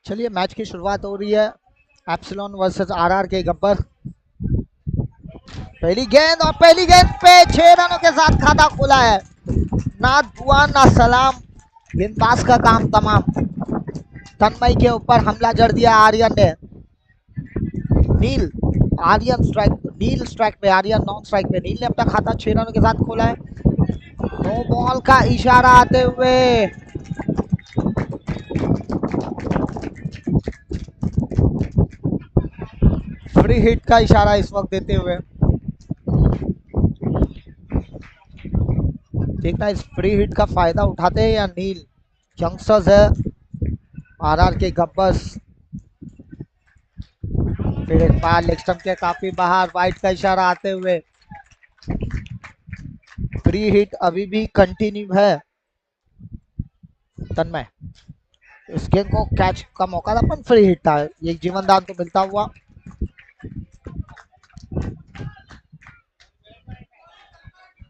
चलिए मैच की शुरुआत हो रही है। एप्सिलॉन वर्सेस आरआर के गब्बर। पहली गेंद पे 6 रनों के साथ खाता खोला है। ना दुआ ना सलाम, गेंदबाज का काम तमाम। तन्मय के ऊपर हमला जड़ दिया आर्यन ने। नील आर्यन स्ट्राइक, नील स्ट्राइक पे, आर्यन नॉन स्ट्राइक पे। नील ने अपना खाता 6 रनों के साथ खोला है। नो बॉल का इशारा आते हुए फ्री हिट का इशारा इस वक्त देते हुए देखना इस फ्री हिट का फायदा उठाते हैं या नील। यंगस्टर्स है आरआर के गब्बर्स। फिर एक बार लेग स्टंप के काफी बाहर, वाइट का इशारा आते हुए फ्री हिट अभी भी कंटिन्यू है। तन्मय, इस गेंद को कैच का मौका था पर फ्री हिट था, ये जीवन दान तो मिलता हुआ।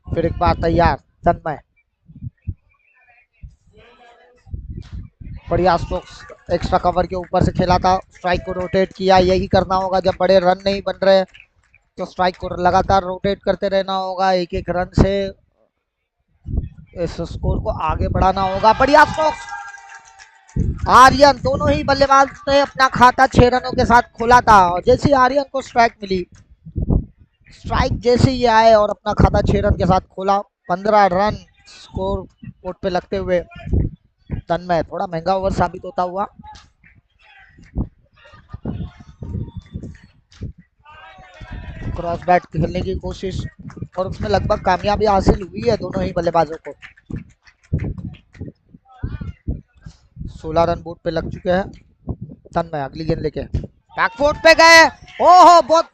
फिर एक बार तैयार तन्मय, बढ़िया स्ट्रोक्स, एक्स्ट्रा कवर के ऊपर से खेला था, स्ट्राइक को रोटेट किया। यही करना होगा जब बड़े रन नहीं बन रहे तो स्ट्राइक को लगातार रोटेट करते रहना होगा। एक एक रन से इस स्कोर को आगे बढ़ाना होगा। बढ़िया स्ट्रोक्स, आर्यन, दोनों ही बल्लेबाज ने अपना खाता 6 रनों के साथ खोला था और जैसे आर्यन को स्ट्राइक मिली, स्ट्राइक जैसे ही आए और अपना खाता 6 रन के साथ खोला। 15 रन स्कोर बोर्ड पे लगते हुए तन्मय थोड़ा महंगा ओवर साबित होता हुआ। क्रॉस बैट खेलने की कोशिश और उसमें लगभग कामयाबी हासिल हुई है दोनों ही बल्लेबाजों को। 16 रन बोर्ड पे लग चुके हैं। तन्मय अगली गेंद लेके बैकफुट पे गए। ओहो, बहुत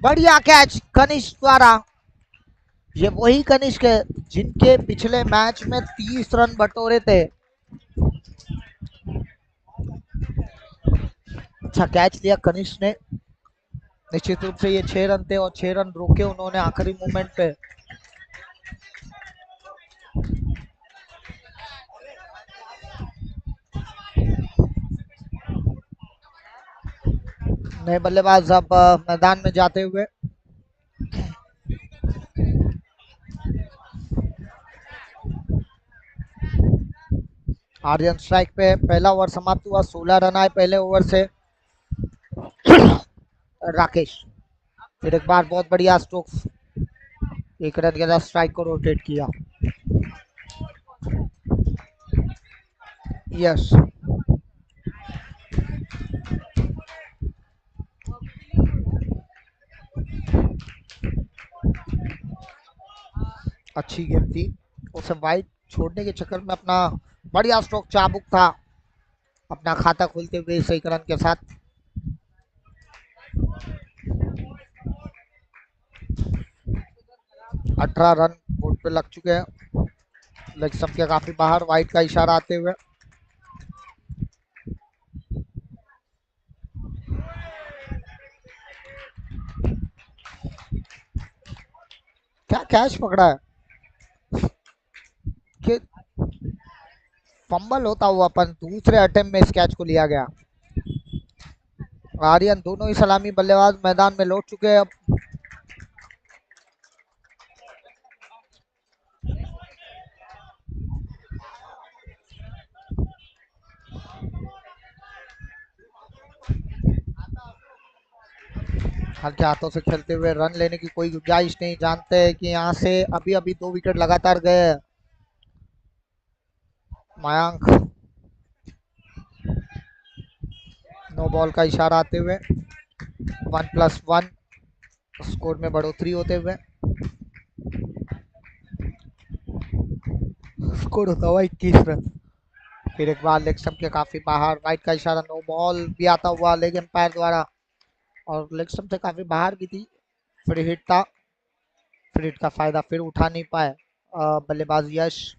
बढ़िया कैच कनिष्क द्वारा। ये वही कनिष्क है जिनके पिछले मैच में 30 रन बटोरे थे। अच्छा कैच लिया कनिष्क ने। निश्चित रूप से ये 6 रन थे और 6 रन रोके उन्होंने आखिरी मोमेंट पे। नए बल्लेबाज अब मैदान में जाते हुए। आर्यन स्ट्राइक पे, पहला ओवर समाप्त हुआ। 16 रन आए पहले ओवर से। राकेश, फिर एक बार बहुत बढ़िया स्ट्रोक्स, 1 रन के साथ स्ट्राइक को रोटेट किया। यस, अच्छी गेंद थी, उसे वाइड छोड़ने के चक्कर में अपना बढ़िया स्ट्रोक चाबुक था, अपना खाता खोलते हुए इस 1 रन के साथ। अठारह रन बोर्ड पे लग चुके हैं। लेग स्टंप के काफी बाहर, वाइड का इशारा आते हुए। क्या कैच पकड़ा है कि फंबल होता हुआ अपन दूसरे अटेम्प्ट में इस कैच को लिया गया। आर्यन, दोनों ही सलामी बल्लेबाज मैदान में लौट चुके हैं अब। हल्के हाथों से खेलते हुए रन लेने की कोई गुंजाइश नहीं, जानते हैं कि यहाँ से अभी अभी 2 विकेट लगातार गए। मयांक, नो बॉल का इशारा आते हुए 1+1 स्कोर में बढ़ोतरी होते हुए स्कोर होता हुआ 21 रन। फिर एक बार लेग स्टंप के काफी बाहर, वाइड का इशारा, नो बॉल भी आता हुआ लेग एम्पायर द्वारा और लेग स्टंप से काफी बाहर भी थी। फ्री हिट था, फ्री हिट का फायदा फिर उठा नहीं पाए बल्लेबाज यश।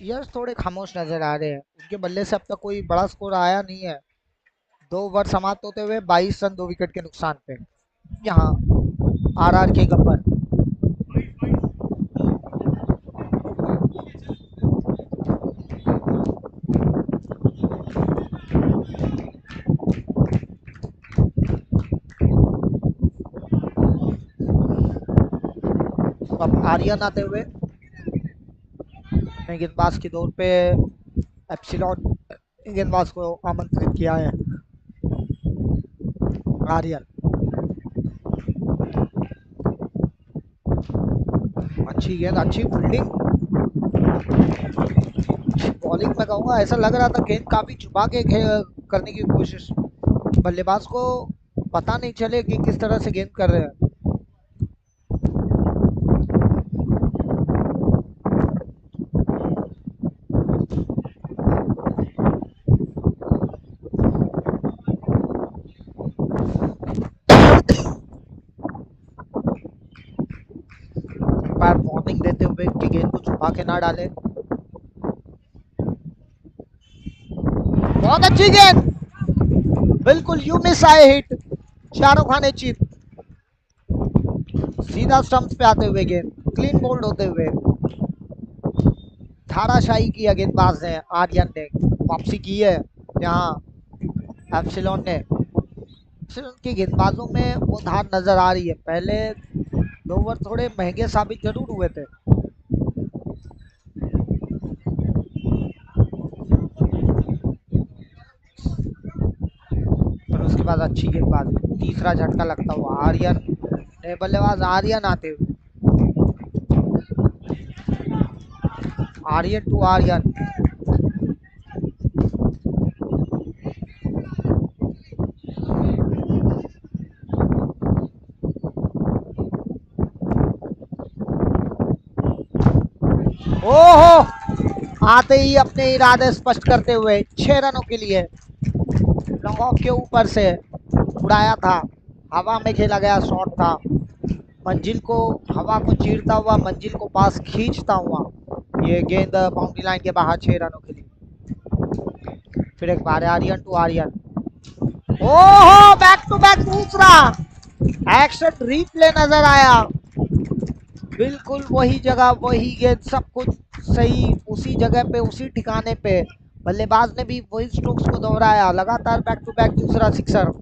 यश थोड़े खामोश नजर आ रहे हैं, उनके बल्ले से अब तक कोई बड़ा स्कोर आया नहीं है। 2 ओवर समाप्त होते हुए 22 रन 2 विकेट के नुकसान पे यहाँ आरआर के गब्बर। आर्यन आते हुए, गेंदबाज के दौर पे एप्सिलॉन गेंदबाज को आमंत्रित किया है। आर्यन, अच्छी गेंद, अच्छी फील्डिंग, बॉलिंग में कहूँगा। ऐसा लग रहा था गेंद काफी छुपा के करने की कोशिश, बल्लेबाज को पता नहीं चले कि किस तरह से गेंद कर रहे हैं। अंपायर वार्निंग देते हुए कि गेंद को छुपा के ना डाले। बहुत अच्छी गेंद, बिल्कुल यू मिस आए हिट, शाहरुख खान ने चीत, सीधा स्टंप्स पे आते हुए गेंद क्लीन बोल्ड होते हुए धाराशाही किया गेंदबाज ने। आर्यन ने वापसी की है यहाँ एप्सिलॉन ने। एप्सिलॉन के गेंदबाजों में वो धार नजर आ रही है। पहले 2 ओवर थोड़े महंगे साबित जरूर हुए थे। पर उसके बाद अच्छी गेंदबाजी, तीसरा झटका लगता हुआ आर्यन ने, बल्लेबाज आर्यन आते हुए, आर्यन टू आर्यन, ओहो, आते ही अपने इरादे स्पष्ट करते हुए 6 रनों के लिए लॉन्ग ऑफ के ऊपर से उड़ाया था। हवा में खेला गया शॉट था, मंजिल को, हवा को चीरता हुआ मंजिल को पास खींचता हुआ ये गेंद बाउंड्री लाइन के बाहर 6 रनों के लिए। फिर एक बार आर्यन टू आर्यन, ओहो, बैक टू बैक दूसरा एक्शन रिप्ले नजर आया। बिल्कुल वही जगह, वही गेंद, सब कुछ सही, उसी जगह पे, उसी ठिकाने पे। बल्लेबाज ने भी वही स्ट्रोक्स को दोहराया, लगातार बैक टू बैक दूसरा सिक्सर।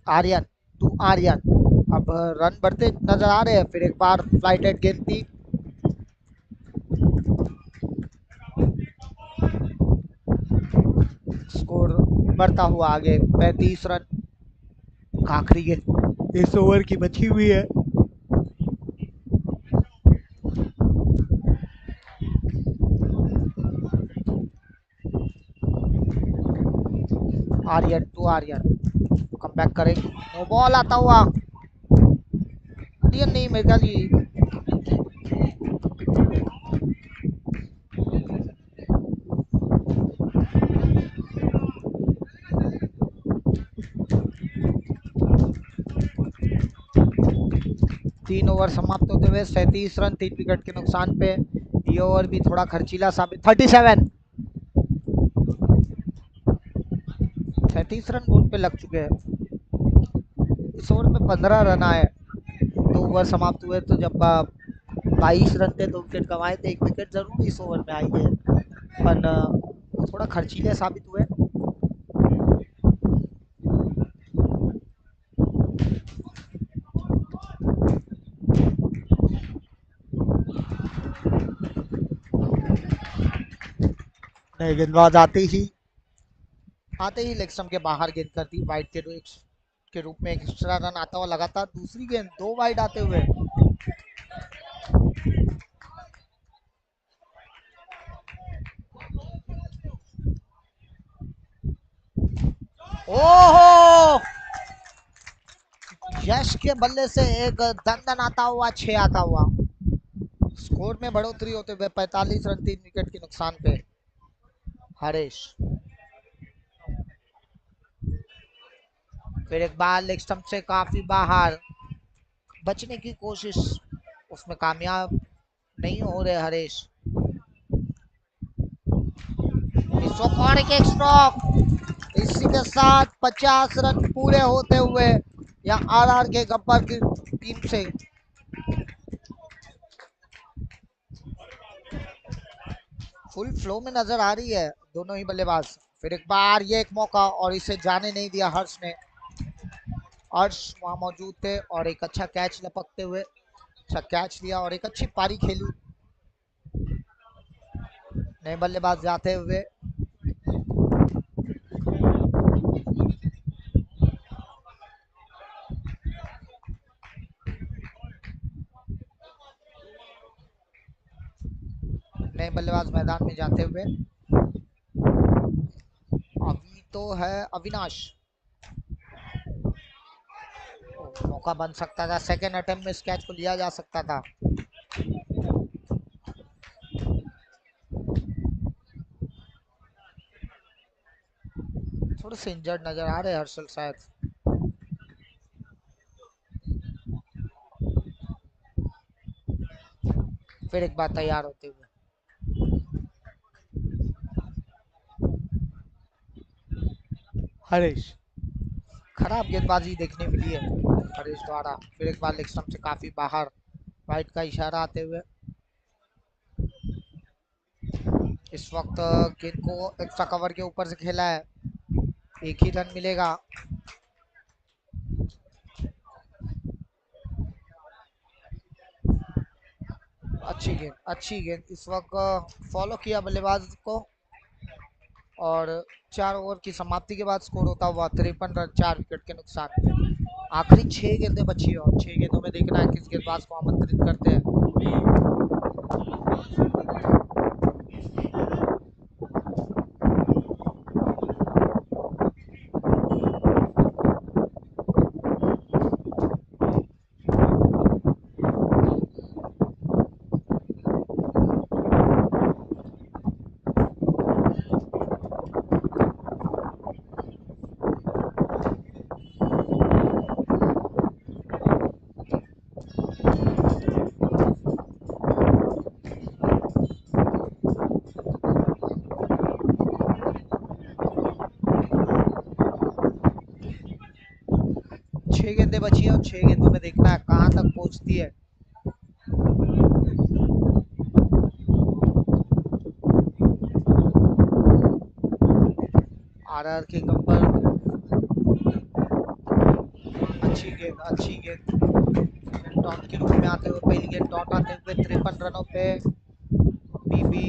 आर्यन टू आर्यन, अब रन बढ़ते नजर आ रहे हैं। फिर एक बार फ्लाइटेड गेंद थी, स्कोर बढ़ता हुआ आगे 35 रन। आखिरी गेंद इस ओवर की बची हुई है। Aryan to Aryan, come back करें, नो बॉल आता हुआ, आर्यन नहीं, मेरे ख्याल जी 3 ओवर समाप्त होते हुए 37 रन, 3 विकेट के नुकसान पे। ये ओवर भी थोड़ा खर्चीला साबित, 37 रन बोर्ड पे लग चुके हैं। इस ओवर में 15 रन आए, 2 ओवर समाप्त हुए, तो जब 22 रन थे 2 विकेट गंवाए थे, 1 विकेट जरूर इस ओवर में आई है, पर थोड़ा खर्चीले साबित हुए। नए गेंदबाज आते ही लेग स्टंप के बाहर गेंद कर दी, वाइड के रूप में एक एक्स्ट्रा रन आता हुआ, लगातार दूसरी गेंद 2 वाइड आते हुए। ओहो, यश के बल्ले से एक दंदन आता हुआ 6 आता हुआ, स्कोर में बढ़ोतरी होते हुए 45 रन, 3 विकेट के नुकसान पे। हरीश, फिर एक बार लेग स्टंप से काफी बाहर, बचने की कोशिश, उसमें कामयाब नहीं हो रहे हरीश। एक स्ट्रोक, इसी के साथ 50 रन पूरे होते हुए या आरआर के गब्बर की टीम से फुल फ्लो में नजर आ रही है दोनों ही बल्लेबाज। फिर एक बार ये एक मौका, और इसे जाने नहीं दिया हर्ष ने। अर्श वहां मौजूद थे और एक अच्छा कैच लपकते हुए, अच्छा कैच लिया और एक अच्छी पारी खेली। नए बल्लेबाज जाते हुए, नए बल्लेबाज मैदान में जाते हुए, अभी तो है अविनाश। मौका बन सकता था, सेकेंड अटेम्प्ट में इस कैच को लिया जा सकता था। थोड़े से इंजर्ड नजर आ रहे हैं हर्षल शायद। फिर एक बार तैयार होते हुए, हरीश। खराब गेंदबाजी देखने मिली है हरीश द्वारा। फिर एक बार लेग स्टंप से काफी बाहर, वाइट का इशारा आते हुए। इस वक्त गेंद को एक्स्ट्रा कवर के ऊपर से खेला है, एक ही रन मिलेगा। अच्छी गेंद इस वक्त फॉलो किया बल्लेबाज को और 4 ओवर की समाप्ति के बाद स्कोर होता हुआ 53 रन 4 विकेट के नुकसान पे। आखिरी 6 गेंदें बची है और 6 गेंदों में देखना है किस गेंदबाज को आमंत्रित करते हैं। छह गेंदें बची है और 6 गेंदों में देखना है कहां तक पहुंचती है। आरआर के गब्बर, अच्छी गेंद डॉट के रूप में आते हुए, पहली गेंद डॉट आते हुए 53 रनों पे बीबी।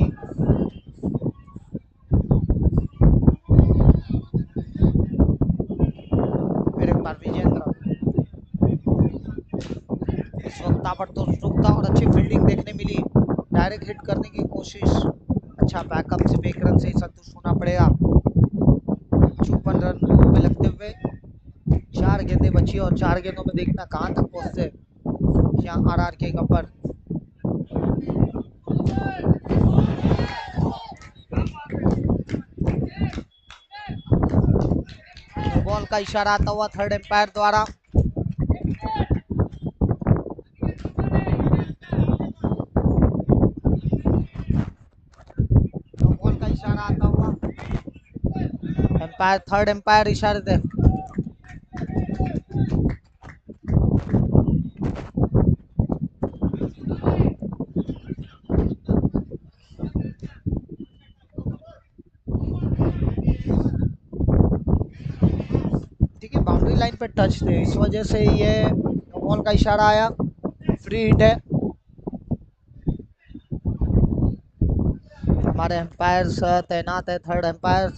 फिर एक बार विजेंद्र, इस वक्त ताबड़तोड़ स्ट्रोक था और अच्छी फील्डिंग देखने मिली, डायरेक्ट हिट करने की कोशिश। अच्छा बैकअप से एक रन से ही संतुष्ट होना पड़ेगा। 54 रन पे लगते हुए 4 गेंदें बची और 4 गेंदों में देखना कहां तक पहुंचते यहाँ आरआर के गब्बर। बॉल का इशारा आता हुआ थर्ड एम्पायर द्वारा। बॉल का इशारा आता हुआ, एम्पायर थर्ड एम्पायर इशारे दे। देखिए बाउंड्री लाइन पे टच थे, इस वजह से ये बॉल का इशारा आया, फ्री हिट है। हमारे एम्पायर्स तैनात है, थर्ड एम्पायर,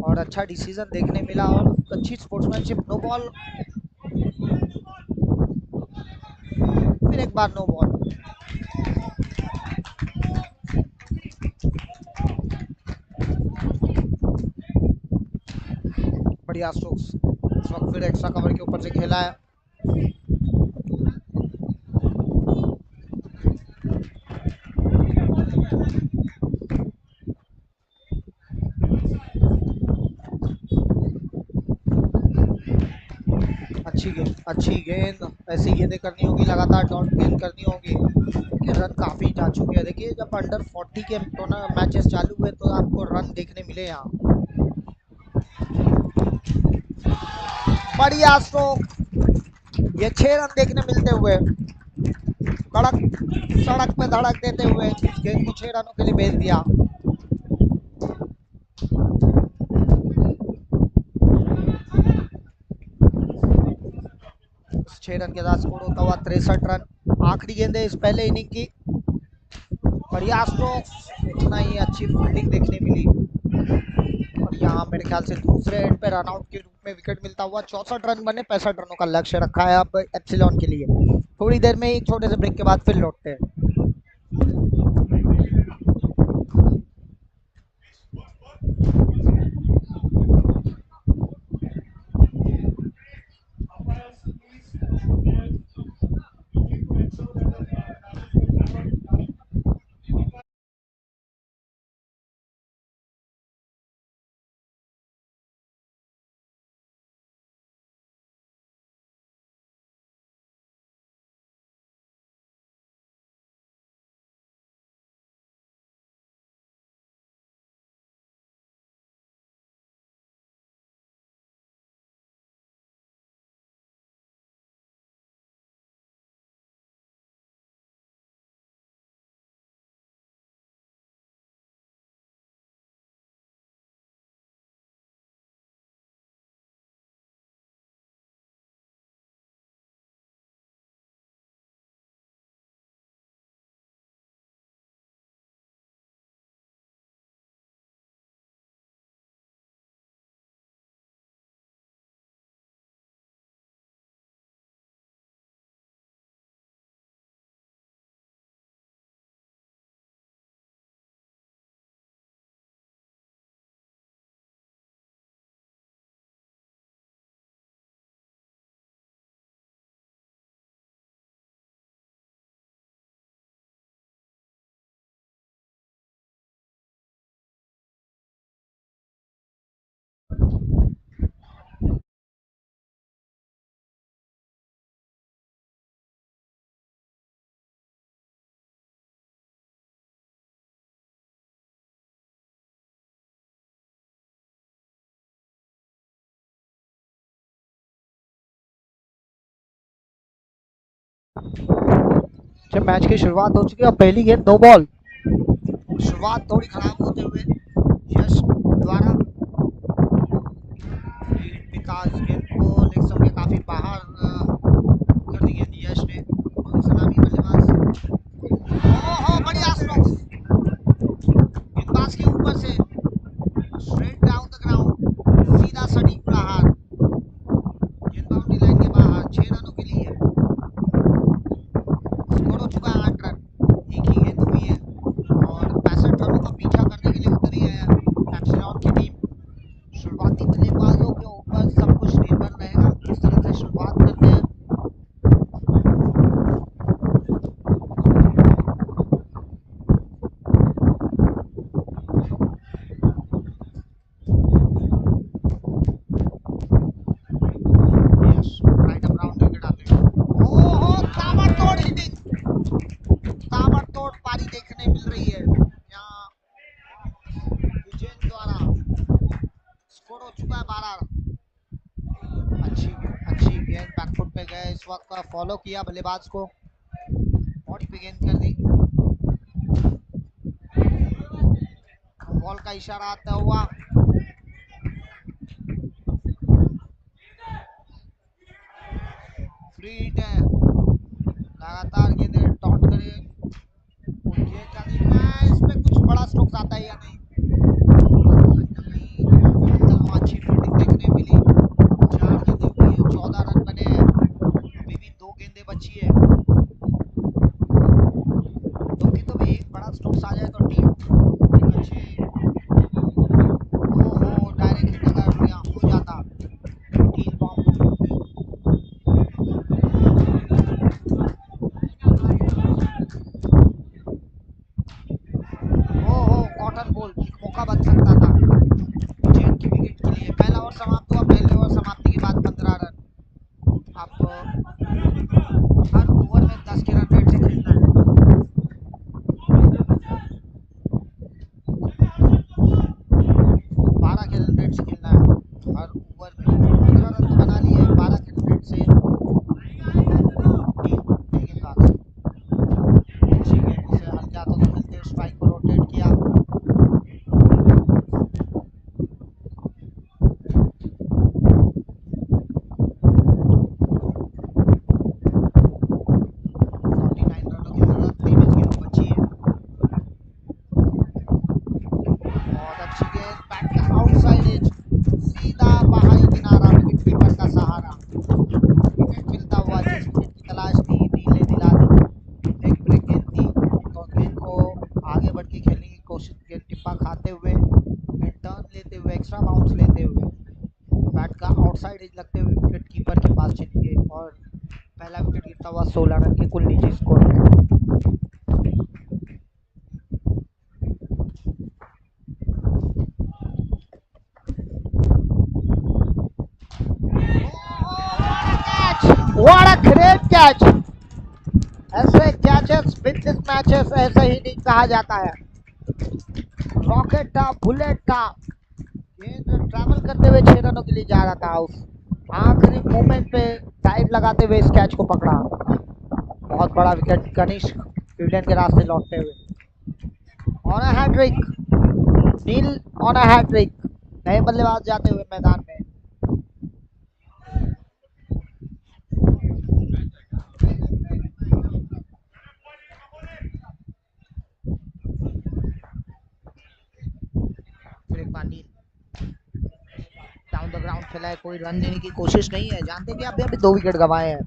और अच्छा डिसीजन देखने मिला और अच्छी स्पोर्ट्समैनशिप। नो बॉल, फिर एक बार नो बॉल। बढ़िया स्ट्रोक्स, इस वक्त फिर एक्स्ट्रा कवर के ऊपर से खेला है। अच्छी गेंद, ऐसी गेंदें करनी होगी लगातार, डॉट गेंद करनी होगी क्योंकि रन काफ़ी जा चुके हैं। देखिए जब अंडर 40 के मैचेस चालू हुए तो आपको रन देखने मिले यहाँ। बढ़िया स्ट्रोक, ये 6 रन देखने मिलते हुए, कड़क सड़क पे धड़क देते हुए इस गेंद को 6 रनों के लिए भेज दिया। 6 रन के साथ स्कोर होता हुआ 63 रन। आखिरी गेंद है इस पहले इनिंग की। बढ़िया स्ट्रोक, इतना ही अच्छी फील्डिंग देखने मिली। और यहाँ मेरे ख्याल से दूसरे एंड पे रनआउट के रूप में विकेट मिलता हुआ 64 रन बने। 65 रनों का लक्ष्य रखा है अब एप्सिलॉन के लिए। थोड़ी देर में एक छोटे से ब्रेक के बाद फिर लौटते हैं। जब मैच की शुरुआत हो चुकी है, पहली गेंद 2 बॉल। शुरुआत थोड़ी खराब होते हुए यश द्वारा विकास गेंद को लेग स्टंप के काफी बाहर कर दी गेंद यश ने। सलामी बल्लेबाज, ओहो बढ़िया स्ट्रोक, गेंदबाज के ऊपर से स्ट्रेट डाउन द ग्राउंड, सीधा सटीक प्रहार, गेंद बाउंड्री लाइन के बाहर। 6 रनों के लिए स्कोर हो चुका है 8 रन। एक ही गेंद हुई है और 65 रनों का पीछा करने के लिए उतरी है एप्सिलॉन की टीम। शुरुआती बल्लेबाजों के ऊपर सब कुछ निर्भर रहेगा, किस तरह से शुरुआत करते हैं। Yes, right up round wicket आते हैं। ओहो ताबड़तोड़ हिटिंग, ताबड़तोड़ पारी देखने मिल रही है यहाँ विजयन द्वारा। स्कोर हो चुका है 12। अच्छी अच्छी गेंद बैकफुट पे गए, इस वक्त फॉलो किया बल्लेबाज को, बॉडी पे गेंद कर दी। बॉल का इशारा आता हुआ फ्री हिट है। लगातार गेंदें डॉट करे, गेंद का देखना है इसमें कुछ बड़ा स्ट्रोक आता है या नहीं। अच्छी फील्डिंग देखने मिली। 4 गेंदें हुई है, 14 रन बने हैं, अभी भी 2 गेंदें बची है। दो गेंदों में एक बड़ा स्ट्रोक आ जाए तो टीम एक अच्छे, ओहो डायरेक्ट हिट अगर यहाँ हो जाता, टीम बाउंड्री पे। ओहो कॉटन बोल, एक मौका बन सकता था विजयन की विकेट के लिए। पहला ओवर समाप्त हुआ, पहले ओवर समाप्ति के बाद 15 रन। अब हर ओवर में 10 के रन रेट से खेलना है। 12 के रन रेट से खेलना है हर ओवर में। 15 रन तो बना लिए, 12 के रन रेट से टीम गेंदबाज अच्छी गेंद से हल्के हाथों से खेलते स्ट्राइक को रोटेट किया। लेते हुए, एक्स्ट्रा बाउंस लेते हुए, बैट का आउटसाइड एज लगते हुए विकेट कीपर के पास चली गई और पहला विकेट गिरता हुआ 16 रन के कुल निजी स्कोर में। What a great catch! ऐसे कैचेस विद दिस मैचेस ऐसे ही नहीं कहा जाता है। रॉकेट था, बुलेट था, गेंद ट्रैवल करते हुए 6 रनों के लिए जा रहा था। उस आखिरी मोमेंट पे डाइव लगाते हुए इस कैच को पकड़ा। बहुत बड़ा विकेट कनिष्क फील्डर के रास्ते लौटते हुए। On a hattrick, Neel on a hattrick, नए बल्लेबाज जाते हुए मैदान में। फिर एक बार नील डाउन द ग्राउंड खेला है, कोई रन देने की कोशिश नहीं है, जानते कि अभी अभी 2 विकेट गंवाए हैं,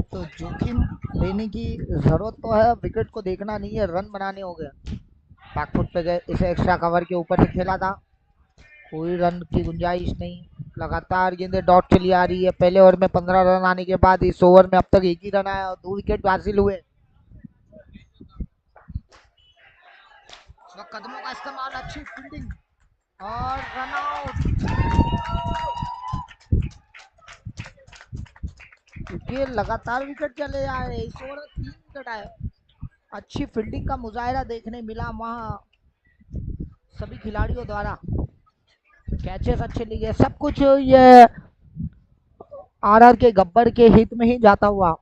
तो जोखिम लेने की जरूरत तो है, विकेट को देखना नहीं है, रन बनाने हो गए। बैकफुट पे गए, इसे एक्स्ट्रा कवर के ऊपर से खेला था, कोई रन की गुंजाइश नहीं। लगातार गेंदें डॉट चली आ रही है। पहले ओवर में 15 रन आने के बाद इस ओवर में अब तक एक ही रन आया और 2 विकेट हासिल हुए। कदमों का इस्तेमाल, अच्छी फील्डिंग और रन आउट। क्योंकि लगातार विकेट चले आ रहे, इस ओवर में 3 विकेट आए। अच्छी फील्डिंग का मुजाहिरा देखने मिला वहां सभी खिलाड़ियों द्वारा। कैचेस अच्छे लिए, सब कुछ ये आरआर के गब्बर के हित में ही जाता हुआ।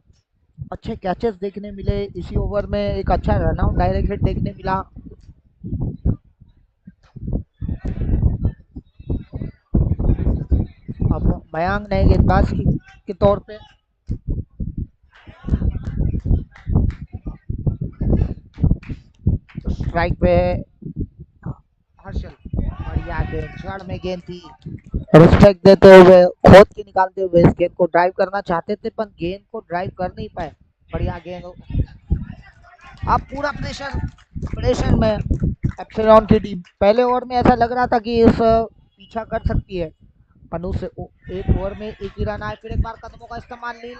अच्छे कैचेस देखने मिले इसी ओवर में, एक अच्छा रनआउट डायरेक्ट हिट देखने मिला। अब मयांक नए गेंदबाज के तौर पे स्ट्राइक पे हर्षल, बढ़िया गेंद, जड़ में गेंद थी, रिस्पेक्ट देते हुए, खोद के निकालते हुए इस गेंद को ड्राइव करना चाहते थे पर गेंद को ड्राइव कर नहीं पाए। बढ़िया गेंद। अब पूरा प्रेशर प्रेशर में एप्सिलॉन की टीम। पहले ओवर में ऐसा लग रहा था कि इस पीछा कर सकती है, पनु से एक ओवर में एक ही रन आए। फिर एक बार कदमों का इस्तेमाल, नील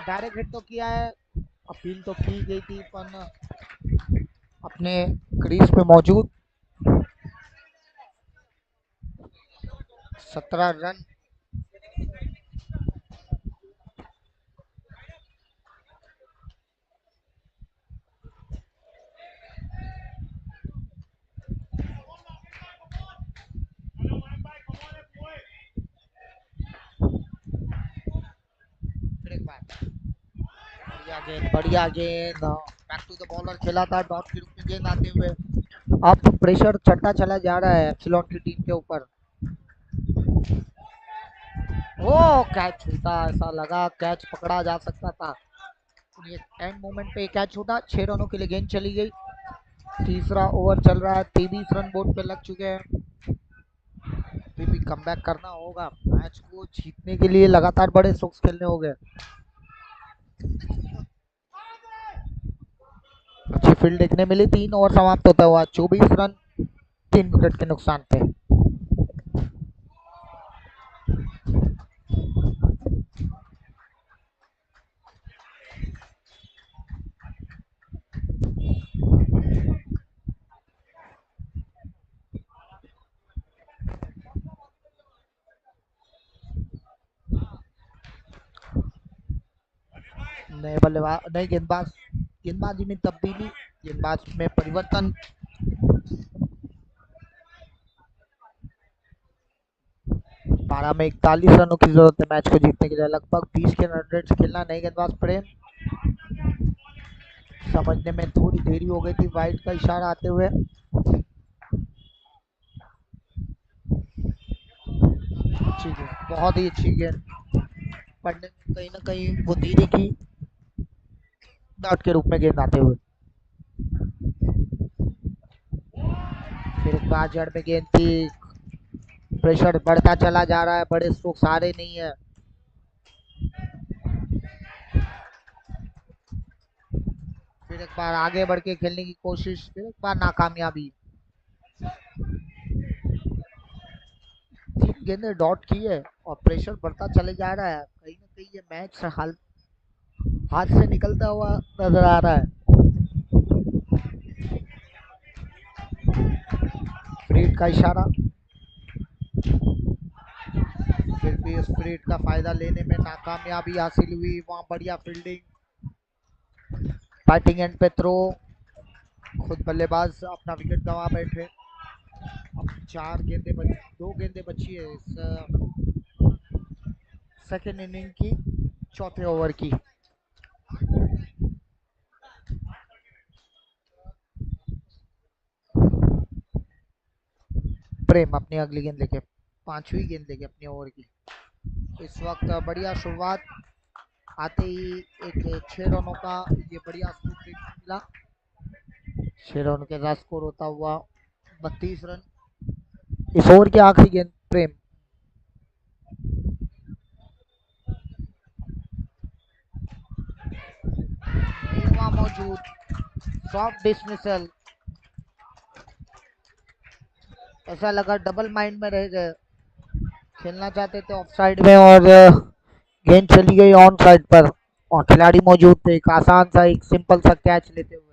डायरेक्ट हिट तो किया है, अपील तो की गई थी पर अपने क्रीज पे मौजूद 17 रन। फिर एक बार बढ़िया गेंद, बढ़िया गेंद, बैक टू द बॉलर खेला था डॉट के रूप में गेंद आते हुए। अब प्रेशर चढ़ता चला जा रहा है एप्सिलॉन की टीम के ऊपर। वो कैच छूटा, ऐसा लगा कैच पकड़ा जा सकता था, ये एंड मोमेंट पे कैच छूटा। 6 रनों के लिए गेंद चली गई। तीसरा ओवर चल रहा है, 23 रन बोर्ड पे लग चुके हैं। अभी भी कमबैक करना होगा, मैच को जीतने के लिए लगातार बड़े स्ट्रोक्स खेलने हो गए। अच्छी फील्ड देखने मिली। 3 ओवर समाप्त होता हुआ 24 रन 3 विकेट के नुकसान पे। नए बल्लेबाज, नए गेंदबाज, गेंदबाजी में तब्दीली, गेंदबाज में परिवर्तन। 12 में 41 रनों की जरूरत है मैच को जीतने के लिए। लगभग 20 के रन रेट से खेलना। नए गेंदबाज प्रेम, समझने में थोड़ी देरी हो गई थी वाइड का इशारा आते हुए। अच्छी गेंद, बहुत ही अच्छी गेंद, पढ़ने में कहीं ना कहीं वो धीरे की डॉट के रूप में गेंद आते हुए। फिर एक बार जड़ में गेंद थी, प्रेशर बढ़ता चला जा रहा है, बड़े स्ट्रोक्स आ रहे नहीं है। फिर एक बार आगे बढ़ के खेलने की कोशिश, फिर एक बार नाकामयाबी। गेंदें डॉट की है और प्रेशर बढ़ता चले जा रहा है। कहीं ना कहीं ये मैच हाथ से निकलता हुआ नजर आ रहा है। फ्रीड का इशारा, फिर भी इस फ्रीड का फायदा लेने में नाकामयाबी हासिल हुई। वहां बढ़िया फील्डिंग, बैटिंग एंड पे थ्रो, खुद बल्लेबाज अपना विकेट गंवा बैठे। अब दो गेंदें बची है इस सेकेंड इनिंग की, चौथे ओवर की। प्रेम अपनी अगली गेंद लेके, पांचवी गेंद लेके अपनी ओवर की। इस वक्त बढ़िया शुरुआत आते ही एक 6 रनों का ये बढ़िया स्कोर देखने मिला। 6 रन के साथ स्कोर होता हुआ 32 रन। इस ओवर की आखिरी गेंद प्रेम, मौजूद, सॉफ्ट डिसमिसल। ऐसा लगा डबल माइंड में रह गए, खेलना चाहते थे ऑफ साइड में और गेंद चली गई ऑन साइड पर और खिलाड़ी मौजूद थे। एक आसान सा, एक सिंपल सा कैच लेते हुए।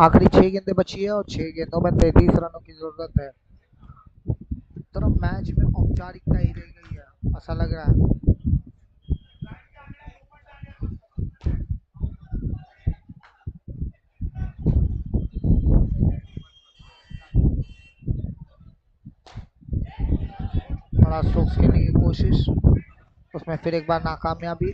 आखिरी 6 गेंदें बची है और 6 गेंदों में 33 रनों की जरूरत है। तो मैच में औपचारिकता ही रह गई है ऐसा लग रहा है। बड़ा स्ट्रोक्स खेलने की कोशिश, उसमें फिर एक बार नाकामयाबी।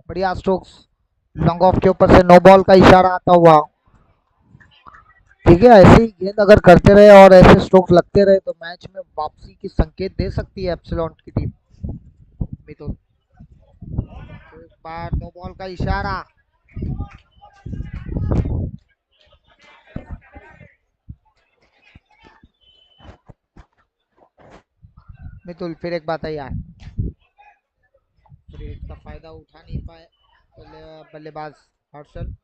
बढ़िया स्ट्रोक्स, लॉन्ग ऑफ के ऊपर से नो बॉल का इशारा आता हुआ। ठीक है, ऐसे ही गेंद अगर करते रहे और ऐसे स्ट्रोक्स लगते रहे तो मैच में वापसी की संकेत दे सकती है एप्सिलॉन की टीम। मिथुन, एक बार नो बॉल का इशारा। मितुल फिर एक बात तैयार, ब्रेक का फायदा उठा नहीं पाए बल्लेबाज हर्षल।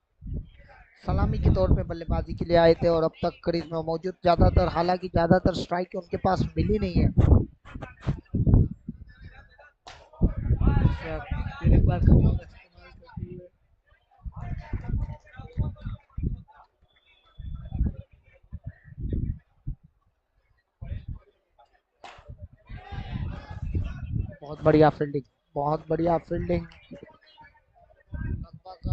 सलामी के तौर पे बल्लेबाजी के लिए आए थे और अब तक क्रीज में मौजूद ज्यादातर, हालांकि ज्यादातर स्ट्राइक उनके पास मिली नहीं है। फिर एक बार बहुत बढ़िया फील्डिंग, बहुत बढ़िया फील्डिंग। लगभग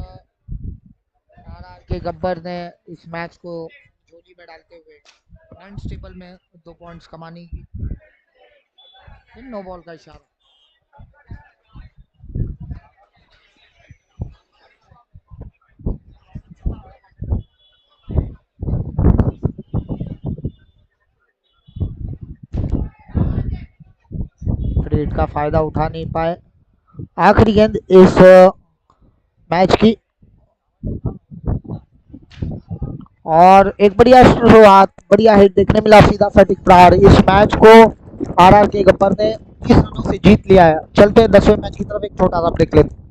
आरआर के गब्बर ने इस मैच को झोली में डालते हुए पॉइंट्स टेबल में 2 पॉइंट्स कमाने की। फिर नो बॉल का इशारा। फ्रीड का फायदा उठा नहीं पाए। आखिरी गेंद इस मैच की और एक बढ़िया शुरुआत, बढ़िया हिट देखने मिला, सीधा सटीक प्रहार। इस मैच को आरआर के गब्बर ने 30 रनों से जीत लिया है। चलते हैं 10वें मैच की तरफ, एक छोटा सा ब्रेक लेते हैं।